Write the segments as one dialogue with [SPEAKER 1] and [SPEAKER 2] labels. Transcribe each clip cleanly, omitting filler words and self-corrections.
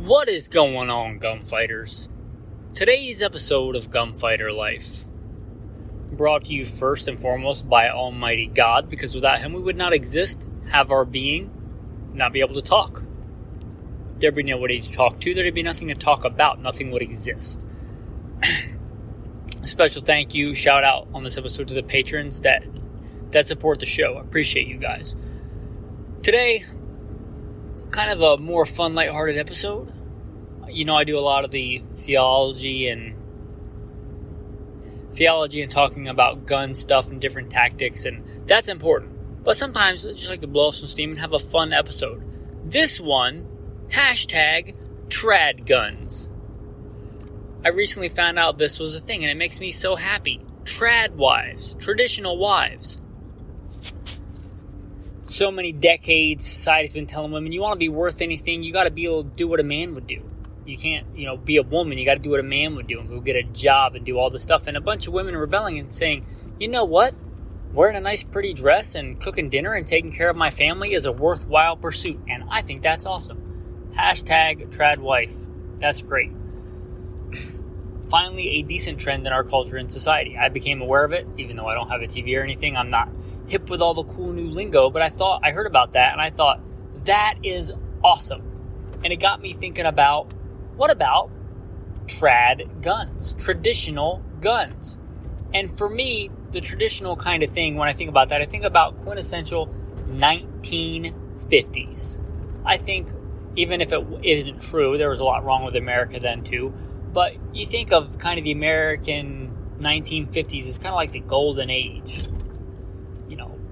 [SPEAKER 1] What is going on, gunfighters? Today's episode of Gunfighter Life brought to you first and foremost by Almighty God, because without Him we would not exist, have our being, not be able to talk. There'd be nobody to talk to, there'd be nothing to talk about, nothing would exist. A special thank you, shout out on this episode to the patrons that support the show. I appreciate you guys. Today, kind of a more fun, lighthearted episode. You know, I do a lot of the theology and talking about gun stuff and different tactics, and that's important. But sometimes I just like to blow off some steam and have a fun episode. This one, #TradGuns. I recently found out this was a thing, and it makes me so happy. Trad wives, traditional wives. So many decades, society's been telling women, you want to be worth anything, you got to be able to do what a man would do. You can't, be a woman. You got to do what a man would do and go get a job and do all this stuff. And a bunch of women are rebelling and saying, you know what? Wearing a nice, pretty dress and cooking dinner and taking care of my family is a worthwhile pursuit. And I think that's awesome. #TradWife. That's great. Finally, a decent trend in our culture and society. I became aware of it, even though I don't have a TV or anything. I'm not hip with all the cool new lingo, but I heard about that, and I thought, that is awesome. And it got me thinking about, what about trad guns, traditional guns? And for me, the traditional kind of thing, when I think about that, I think about quintessential 1950s. I think, even if it isn't true, there was a lot wrong with America then too, but you think of kind of the American 1950s as kind of like the golden age.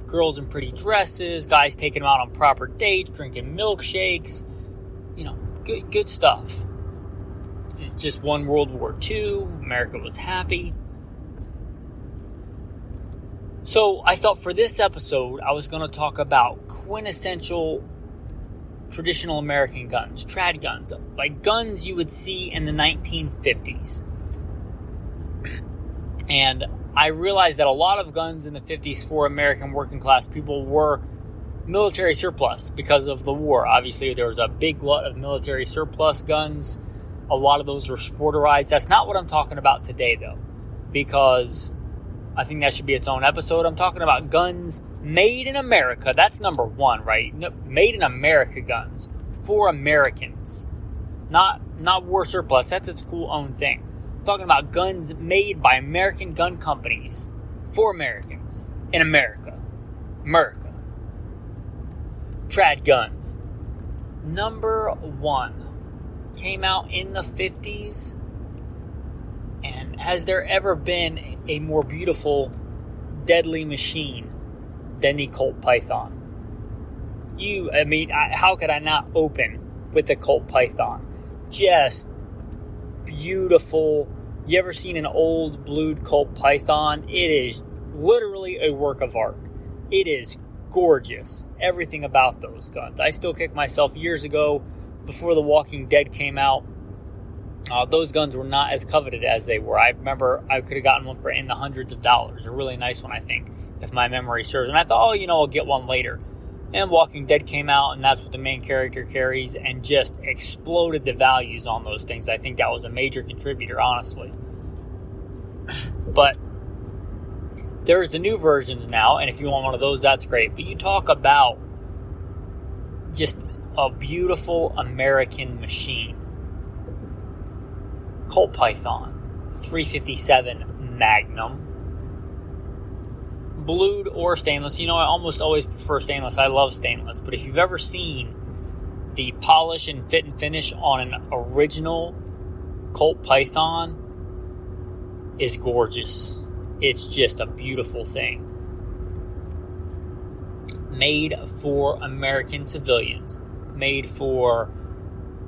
[SPEAKER 1] Girls in pretty dresses, guys taking them out on proper dates, drinking milkshakes, good stuff. Just won World War II, America was happy. So I thought for this episode, I was going to talk about quintessential traditional American guns, trad guns, like guns you would see in the 1950s. And I realized that a lot of guns in the 50s for American working class people were military surplus because of the war. Obviously, there was a big glut of military surplus guns. A lot of those were sporterized. That's not what I'm talking about today, though, because I think that should be its own episode. I'm talking about guns made in America. That's number one, right? Made in America guns for Americans, not war surplus. That's its cool own thing. I'm talking about guns made by American gun companies for Americans in America. Trad guns. Number one came out in the 50s. And has there ever been a more beautiful, deadly machine than the Colt Python? How could I not open with the Colt Python? Just beautiful. You ever seen an old blued Colt Python? It is literally a work of art. It is gorgeous. Everything about those guns. I still kick myself. Years ago, before The Walking Dead came out, those guns were not as coveted as they were. I remember I could have gotten one for in the hundreds of dollars. A really nice one, I think, if my memory serves. And I thought, I'll get one later. And Walking Dead came out, and that's what the main character carries, and just exploded the values on those things. I think that was a major contributor, honestly. But there's the new versions now, and if you want one of those, that's great. But you talk about just a beautiful American machine. Colt Python, 357 Magnum. Blued or stainless. I almost always prefer stainless. I love stainless. But if you've ever seen the polish and fit and finish on an original Colt Python, is gorgeous. It's just a beautiful thing. Made for American civilians. Made for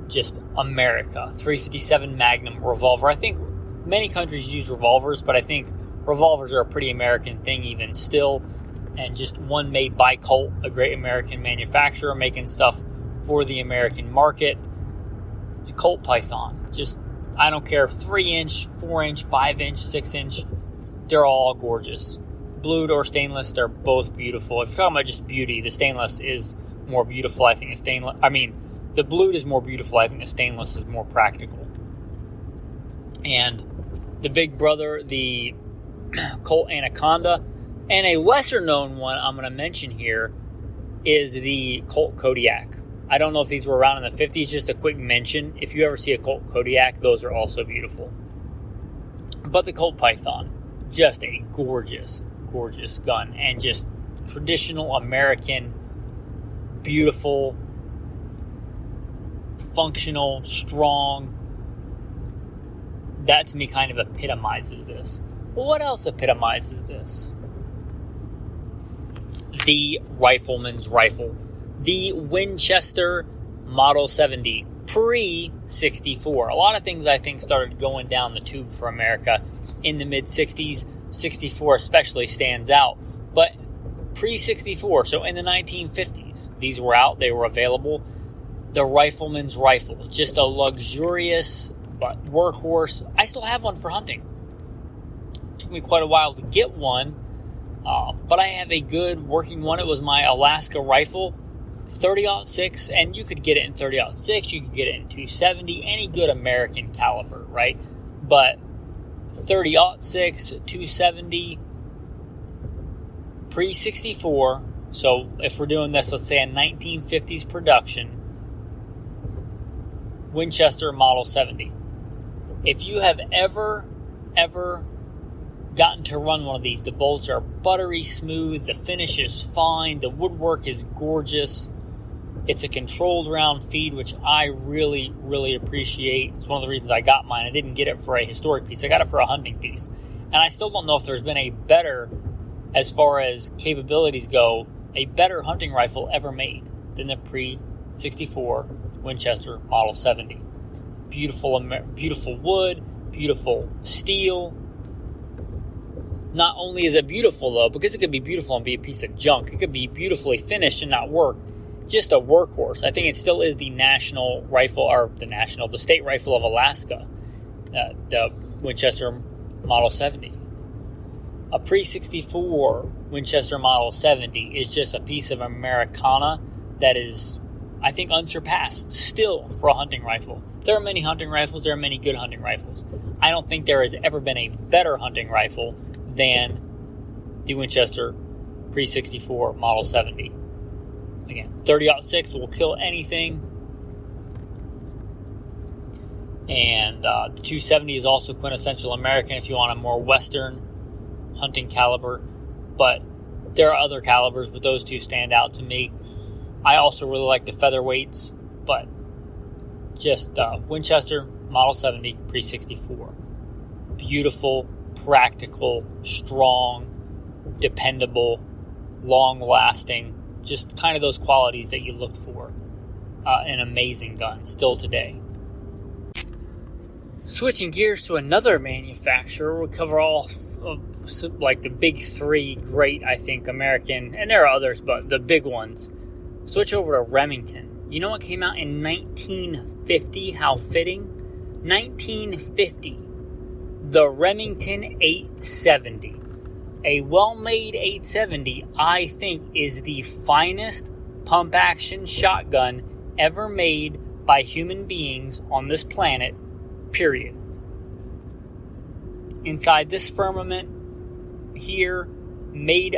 [SPEAKER 1] just America. 357 Magnum revolver. I think many countries use revolvers, but I think revolvers are a pretty American thing even still. And just one made by Colt, a great American manufacturer making stuff for the American market. The Colt Python. Just, I don't care, 3-inch, 4-inch, 5-inch, 6-inch. They're all gorgeous. Blued or stainless, they're both beautiful. If you're talking about just beauty, the stainless is more beautiful. I think The blued is more beautiful. I think the stainless is more practical. And the big brother, the Colt Anaconda, and a lesser known one I'm going to mention here is the Colt Kodiak. I don't know if these were around in the 50s, just a quick mention. If you ever see a Colt Kodiak, those are also beautiful. But the Colt Python, just a gorgeous, gorgeous gun, and just traditional American, beautiful, functional, strong. That to me kind of epitomizes this. Well, what else epitomizes this? The rifleman's rifle. The Winchester Model 70, pre-64. A lot of things, I think, started going down the tube for America in the mid-60s. 64 especially stands out. But pre-64, so in the 1950s, these were out. They were available. The rifleman's rifle. Just a luxurious but workhorse. I still have one for hunting. It took me quite a while to get one. But I have a good working one. It was my Alaska rifle. 30-06, and you could get it in 30-06, you could get it in 270, any good American caliber, right? But 30-06, 270, pre-64, so if we're doing this, let's say a 1950s production, Winchester Model 70. If you have ever gotten to run one of these, the bolts are buttery smooth, the finish is fine, the woodwork is gorgeous. It's a controlled round feed, which I really, really appreciate. It's one of the reasons I got mine. I didn't get it for a historic piece. I got it for a hunting piece. And I still don't know if there's been a better, as far as capabilities go, a better hunting rifle ever made than the pre-64 Winchester Model 70. Beautiful wood, beautiful steel. Not only is it beautiful, though, because it could be beautiful and be a piece of junk. It could be beautifully finished and not work. Just a workhorse. I think it still is the national rifle, or the state rifle of Alaska, the Winchester Model 70. A pre-64 Winchester Model 70 is just a piece of Americana that is, I think, unsurpassed still for a hunting rifle. There are many hunting rifles. There are many good hunting rifles. I don't think there has ever been a better hunting rifle than the Winchester pre-64 Model 70. Again, 30-06 will kill anything. And the 270 is also quintessential American if you want a more Western hunting caliber. But there are other calibers, but those two stand out to me. I also really like the featherweights, but just Winchester Model 70 pre-64. Beautiful, practical, strong, dependable, long-lasting. Just kind of those qualities that you look for. An amazing gun, still today. Switching gears to another manufacturer, we'll cover all like the big three great, I think, American, and there are others, but the big ones. Switch over to Remington. You know what came out in 1950? How fitting? 1950. The Remington 870. A well-made 870, I think, is the finest pump-action shotgun ever made by human beings on this planet, period. Inside this firmament here, made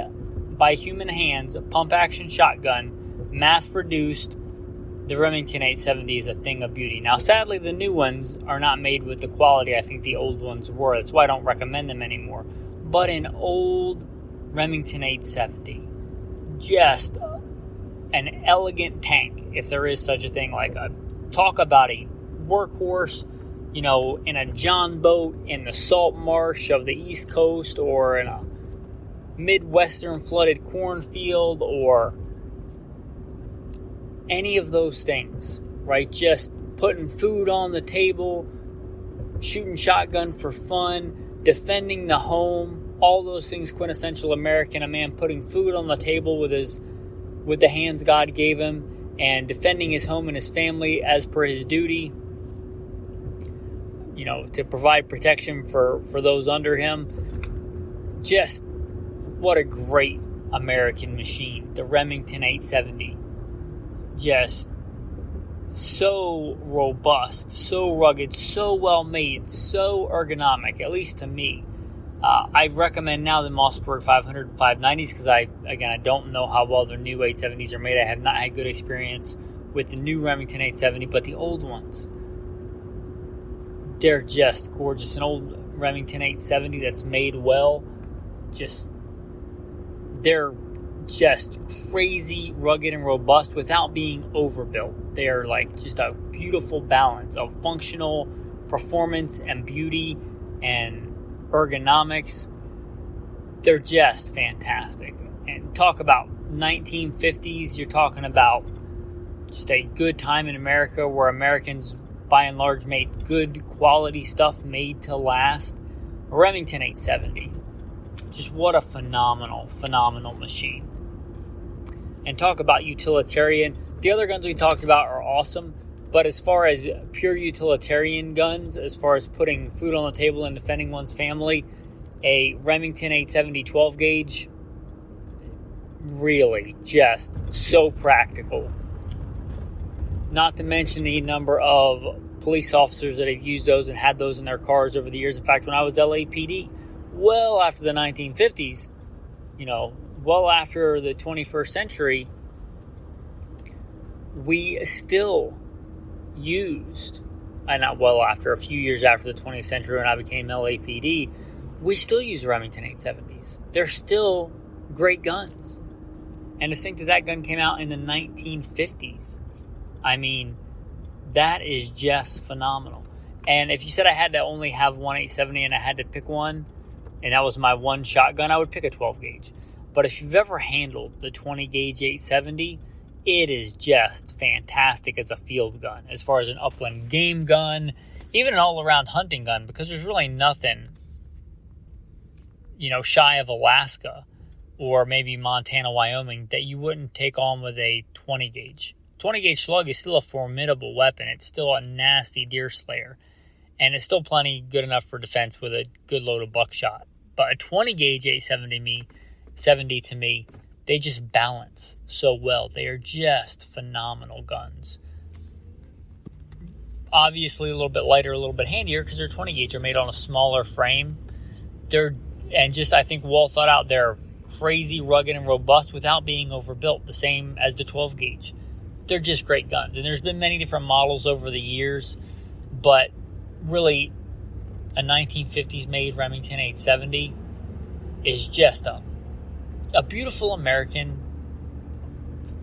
[SPEAKER 1] by human hands, a pump-action shotgun, mass-produced, the Remington 870 is a thing of beauty. Now, sadly, the new ones are not made with the quality I think the old ones were. That's why I don't recommend them anymore. But an old Remington 870, just an elegant tank, if there is such a thing. Like talk about a workhorse, in a John boat in the salt marsh of the East Coast, or in a Midwestern flooded cornfield, or any of those things, right? Just putting food on the table, shooting shotgun for fun, defending the home, all those things quintessential American. A man putting food on the table with the hands God gave him, and defending his home and his family as per his duty, to provide protection for those under him. Just what a great American machine, the Remington 870. Just so robust, so rugged, so well made, so ergonomic, at least to me. I recommend now the Mossberg 500 and 590s because I don't know how well their new 870s are made. I have not had good experience with the new Remington 870, but the old ones, they're just gorgeous. An old Remington 870 that's made well, they're just crazy rugged and robust without being overbuilt. They're like just a beautiful balance of functional performance and beauty and ergonomics. They're just fantastic. And talk about 1950s, you're talking about just a good time in America where Americans by and large made good quality stuff made to last. Remington 870, just what a phenomenal machine. And talk about utilitarian. The other guns we talked about are awesome, but as far as pure utilitarian guns, as far as putting food on the table and defending one's family, a Remington 870 12 gauge, really just so practical. Not to mention the number of police officers that have used those and had those in their cars over the years. In fact, when I was LAPD, well after the 1950s, well after the 21st century, we still used, and not well after, a few years after the 20th century when I became LAPD, we still use Remington 870s. They're still great guns. And to think that gun came out in the 1950s, I mean, that is just phenomenal. And if you said I had to only have one 870 and I had to pick one, and that was my one shotgun, I would pick a 12 gauge. But if you've ever handled the 20 gauge 870, it is just fantastic as a field gun, as far as an upland game gun, even an all-around hunting gun, because there's really nothing, shy of Alaska or maybe Montana, Wyoming, that you wouldn't take on with a 20 gauge. 20 gauge slug is still a formidable weapon. It's still a nasty deer slayer, and it's still plenty good enough for defense with a good load of buckshot. But a 20 gauge 870 to me, they just balance so well. They are just phenomenal guns. Obviously a little bit lighter, a little bit handier because they're 20 gauge. They're made on a smaller frame. I think well thought out. They're crazy rugged and robust without being overbuilt, the same as the 12 gauge. They're just great guns. And there's been many different models over the years, but really a 1950s made Remington 870 is just a beautiful American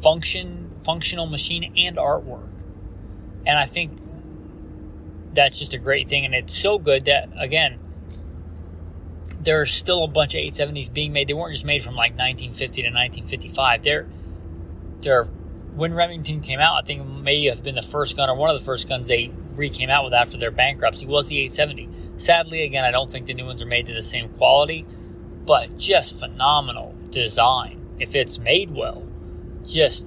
[SPEAKER 1] functional machine and artwork. And I think that's just a great thing. And it's so good that, again, there's still a bunch of 870s being made. They weren't just made from like 1950 to 1955. When Remington came out, I think it may have been the first gun or one of the first guns they came out with after their bankruptcy was the 870. Sadly, again, I don't think the new ones are made to the same quality, but just phenomenal design. If it's made well, just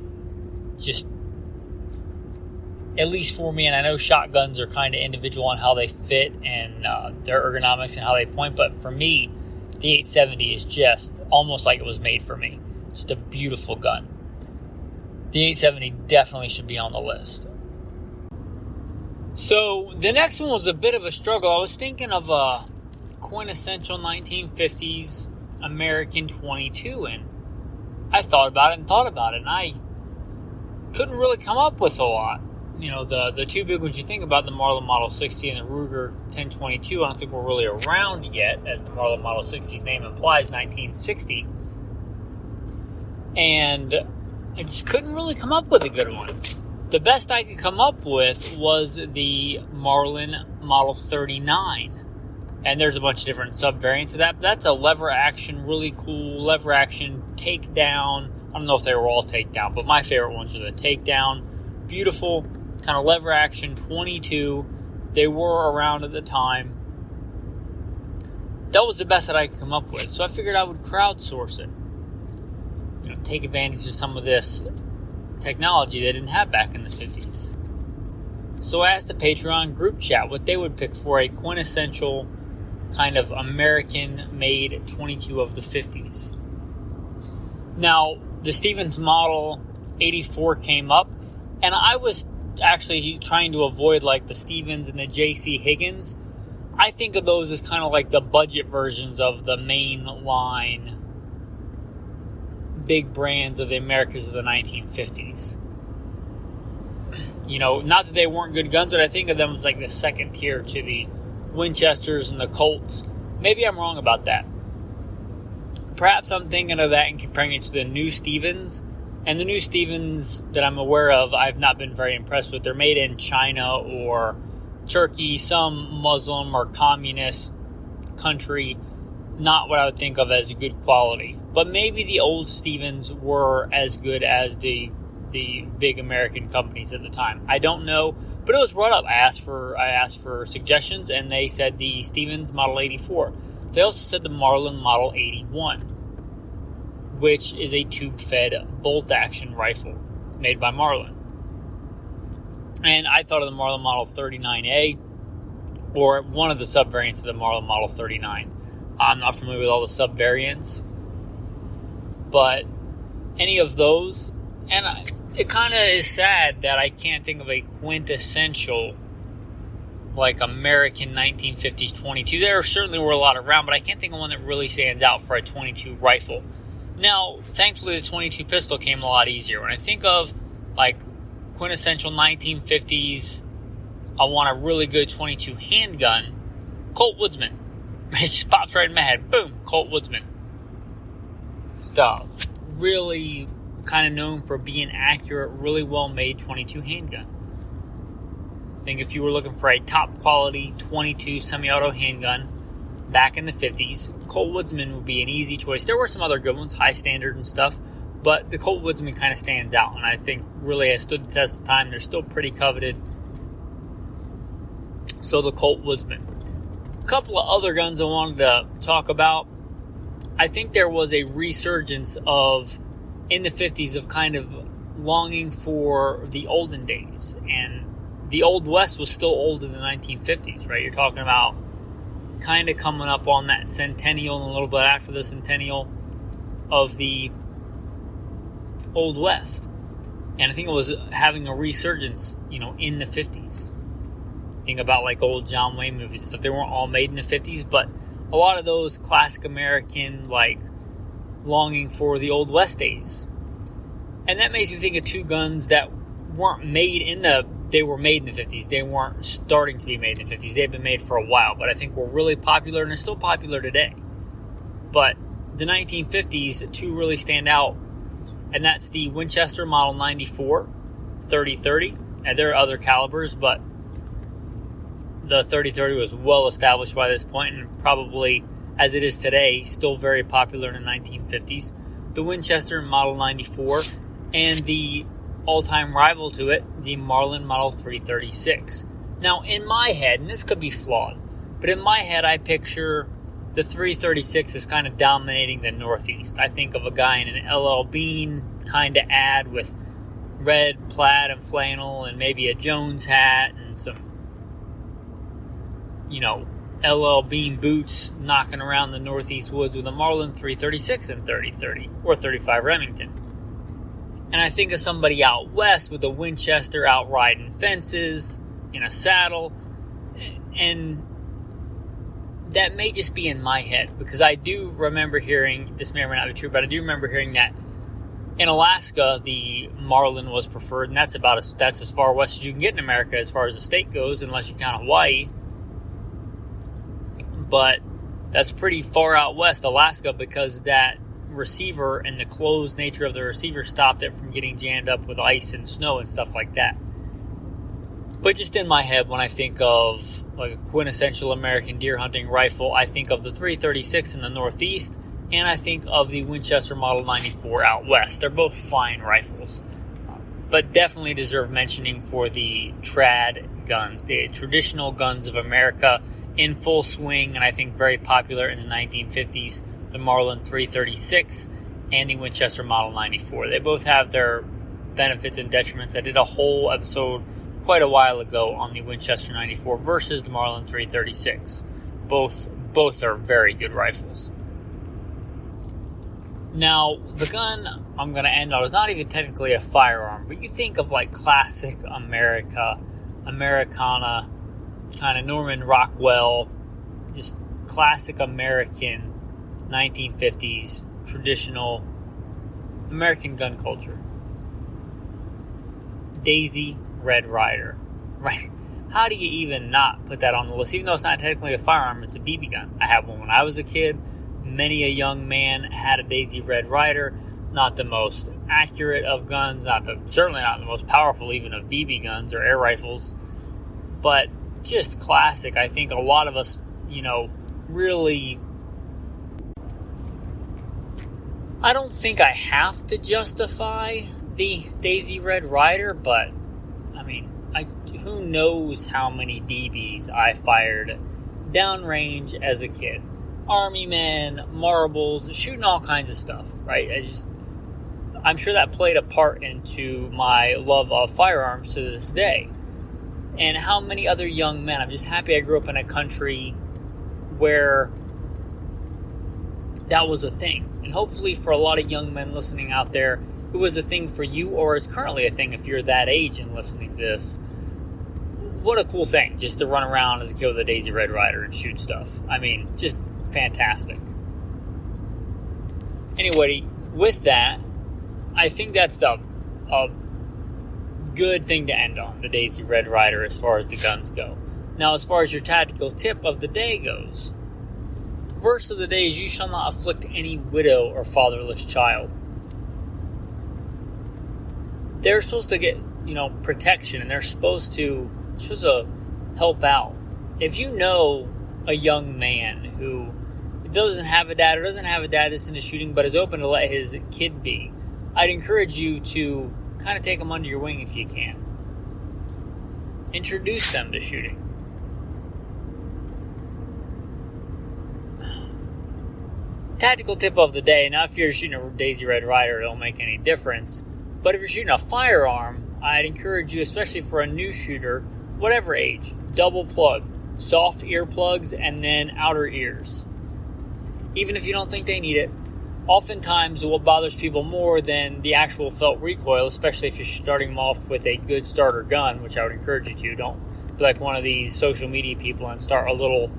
[SPEAKER 1] at least for me, and I know shotguns are kind of individual on how they fit and their ergonomics and how they point, but for me, the 870 is just almost like it was made for me. Just a beautiful gun. The 870 definitely should be on the list. So the next one was a bit of a struggle. I was thinking of a quintessential 1950s American 22, and I thought about it, and I couldn't really come up with a lot. The two big ones you think about, the Marlin Model 60 and the Ruger 1022, I don't think we're really around yet, as the Marlin Model 60's name implies, 1960. And I just couldn't really come up with a good one. The best I could come up with was the Marlin Model 39. And there's a bunch of different sub-variants of that. But that's a lever action, really cool lever action takedown. I don't know if they were all takedown, but my favorite ones are the takedown. Beautiful kind of lever action 22. They were around at the time. That was the best that I could come up with. So I figured I would crowdsource it. Take advantage of some of this technology they didn't have back in the 50s. So I asked the Patreon group chat what they would pick for a quintessential kind of American-made 22 of the 50s. Now, the Stevens Model 84 came up, and I was actually trying to avoid like the Stevens and the J.C. Higgins. I think of those as kind of like the budget versions of the main line big brands of the Americas of the 1950s. You know, not that they weren't good guns, but I think of them as like the second tier to the Winchesters and the Colts. Maybe I'm wrong about that. Perhaps I'm thinking of that and comparing it to the new Stevens. And the new Stevens that I'm aware of, I've not been very impressed with. They're made in China or Turkey, some Muslim or communist country. Not what I would think of as good quality. But maybe the old Stevens were as good as the big American companies at the time. I don't know, but it was brought up. I asked for suggestions, and they said the Stevens Model 84. They also said the Marlin Model 81, which is a tube-fed bolt-action rifle made by Marlin. And I thought of the Marlin Model 39A, or one of the subvariants of the Marlin Model 39. I'm not familiar with all the subvariants, but any of those, and it kind of is sad that I can't think of a quintessential, like, American 1950s 22. There certainly were a lot around, but I can't think of one that really stands out for a 22 rifle. Now, thankfully, the 22 pistol came a lot easier. When I think of, like, quintessential 1950s, I want a really good 22 handgun, Colt Woodsman. It just pops right in my head. Boom, Colt Woodsman. Stuff. Really kind of known for being accurate, really well-made 22 handgun. I think if you were looking for a top-quality 22 semi-auto handgun back in the 50s, Colt Woodsman would be an easy choice. There were some other good ones, high standard and stuff, but the Colt Woodsman kind of stands out, and I think really has stood the test of time. They're still pretty coveted. So the Colt Woodsman. A couple of other guns I wanted to talk about. I think there was a resurgence of, in the 50s, of kind of longing for the olden days. And the Old West was still old in the 1950s, right? You're talking about kind of coming up on that centennial and a little bit after the centennial of the Old West. And I think it was having a resurgence, in the 50s. Think about like old John Wayne movies and stuff. They weren't all made in the 50s, but a lot of those classic American, like, longing for the Old West days. And that makes me think of two guns that weren't made they were made in the 50s. They weren't starting to be made in the 50s. They've been made for a while, but I think were really popular and are still popular today. But the 1950s, two really stand out, and that's the Winchester Model 94 30-30. And there are other calibers, but the 30-30 was well established by this point, and probably, as it is today, still very popular in the 1950s. The Winchester Model 94, and the all-time rival to it, the Marlin Model 336. Now, in my head, and this could be flawed, but in my head, I picture the 336 as kind of dominating the Northeast. I think of a guy in an LL Bean kind of ad with red plaid and flannel and maybe a Jones hat and some LL Bean boots knocking around the Northeast woods with a Marlin 336 and 30-30, or 35 Remington. And I think of somebody out west with a Winchester out riding fences, in a saddle, and that may just be in my head, because I do remember hearing, this may or may not be true, but I do remember hearing that in Alaska, the Marlin was preferred, and that's as far west as you can get in America as far as the state goes, unless you count Hawaii. But that's pretty far out west, Alaska, because that receiver and the closed nature of the receiver stopped it from getting jammed up with ice and snow and stuff like that. But just in my head, when I think of like a quintessential American deer hunting rifle, I think of the 336 in the Northeast, and I think of the Winchester Model 94 out west. They're both fine rifles, but definitely deserve mentioning for the trad guns, the traditional guns of America, in full swing, and I think very popular in the 1950s, the Marlin 336 and the Winchester Model 94. They both have their benefits and detriments. I did a whole episode quite a while ago on the Winchester 94 versus the Marlin 336. Both are very good rifles. Now, the gun I'm going to end on is not even technically a firearm, but you think of like classic Americana, kind of Norman Rockwell, just classic American 1950s traditional American gun culture. Daisy Red Ryder, right? How do you even not put that on the list? Even though it's not technically a firearm, it's a BB gun. I had one when I was a kid. Many a young man had a Daisy Red Ryder. Not the most accurate of guns, certainly not the most powerful even of BB guns or air rifles, but just classic. I think a lot of us, really... I don't think I have to justify the Daisy Red Ryder, but, who knows how many BBs I fired downrange as a kid. Army men, marbles, shooting all kinds of stuff, right? I'm sure that played a part into my love of firearms to this day. And how many other young men, I'm just happy I grew up in a country where that was a thing. And hopefully for a lot of young men listening out there, it was a thing for you, or is currently a thing if you're that age and listening to this. What a cool thing, just to run around as a kid with a Daisy Red Ryder and shoot stuff. Just fantastic. Anyway, with that, I think that's a good thing to end on, the Daisy Red Ryder, as far as the guns go. Now, as far as your tactical tip of the day goes, verse of the day is, you shall not afflict any widow or fatherless child. They're supposed to get, protection, and they're supposed to help out. If you know a young man who doesn't have a dad, or doesn't have a dad that's into shooting but is open to let his kid be, I'd encourage you to kind of take them under your wing if you can. Introduce them to shooting. Tactical tip of the day. Now, if you're shooting a Daisy Red Ryder, it don't make any difference. But if you're shooting a firearm, I'd encourage you, especially for a new shooter, whatever age, double plug, soft earplugs, and then outer ears. Even if you don't think they need it, oftentimes what bothers people more than the actual felt recoil, especially if you're starting them off with a good starter gun, which I would encourage you to. Don't be like one of these social media people and start a little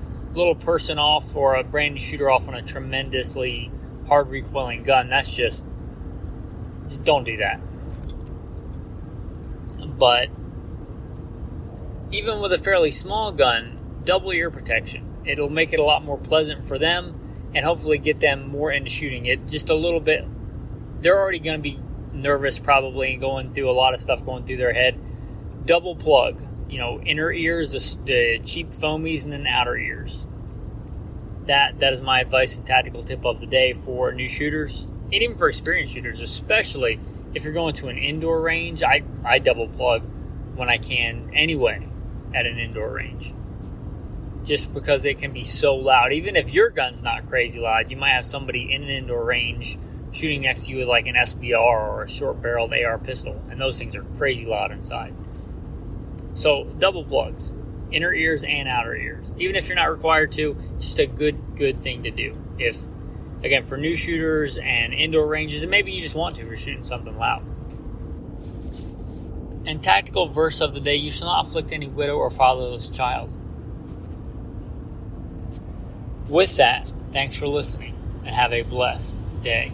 [SPEAKER 1] person off or a brand new shooter off on a tremendously hard recoiling gun. That's just don't do that. But even with a fairly small gun, double ear protection. It'll make it a lot more pleasant for them and hopefully get them more into shooting it just a little bit. They're already going to be nervous probably and going through a lot of stuff going through their head. Double plug, inner ears, the cheap foamies, and then outer ears. That is my advice and tactical tip of the day for new shooters, and even for experienced shooters, especially if you're going to an indoor range. I double plug when I can anyway at an indoor range, just because it can be so loud. Even if your gun's not crazy loud, you might have somebody in an indoor range shooting next to you with like an SBR or a short-barreled AR pistol, and those things are crazy loud inside. So double plugs, inner ears and outer ears. Even if you're not required to, it's just a good thing to do. If, again, for new shooters and indoor ranges, and maybe you just want to if you're shooting something loud. And tactical verse of the day, you shall not afflict any widow or fatherless child. With that, thanks for listening, and have a blessed day.